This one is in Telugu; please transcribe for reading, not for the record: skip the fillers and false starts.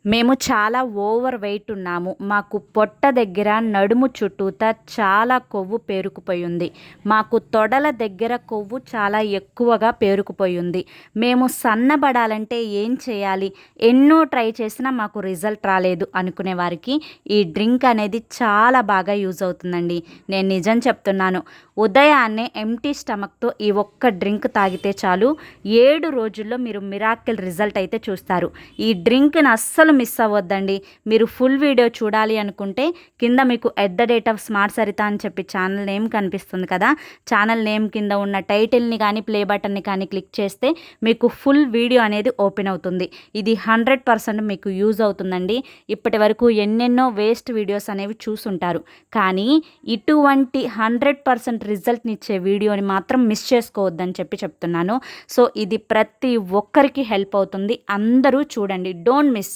మేము చాలా ఓవర్ వెయిట్ ఉన్నాము. మాకు పొట్ట దగ్గర, నడుము చుట్టూతా చాలా కొవ్వు పేరుకుపోయి ఉంది. మాకు తొడల దగ్గర కొవ్వు చాలా ఎక్కువగా పేరుకుపోయి ఉంది. మేము సన్నబడాలంటే ఏం చేయాలి? ఎన్నో ట్రై చేసినా మాకు రిజల్ట్ రాలేదు అనుకునే వారికి ఈ డ్రింక్ అనేది చాలా బాగా యూజ్ అవుతుందండి. నేను నిజం చెప్తున్నాను. ఉదయాన్నే ఎంప్టీ స్టమక్‌తో ఈ ఒక్క డ్రింక్ తాగితే చాలు 7 రోజుల్లో మీరు మిరాకిల్ రిజల్ట్ అయితే చూస్తారు. ఈ డ్రింక్‌ని అస్సలు మిస్ అవ్వద్దండి. మీరు ఫుల్ వీడియో చూడాలి అనుకుంటే కింద మీకు at the rate of smart Saritha అని చెప్పి ఛానల్ నేమ్ కనిపిస్తుంది కదా! ఛానల్ నేమ్ కింద ఉన్న టైటిల్‌ని కానీ, ప్లే బటన్‌ని కానీ క్లిక్ చేస్తే మీకు ఫుల్ వీడియో అనేది ఓపెన్ అవుతుంది. ఇది 100% మీకు యూజ్ అవుతుందండి. ఇప్పటివరకు ఎన్నెన్నో వేస్ట్ వీడియోస్ అనేవి చూసుంటారు. కానీ ఇటువంటి 100% రిజల్ట్‌నిచ్చే వీడియోని మాత్రం మిస్ చేసుకోవద్దని చెప్పి చెప్తున్నాను. సో, ఇది ప్రతి ఒక్కరికి హెల్ప్ అవుతుంది. అందరూ చూడండి. Don't miss.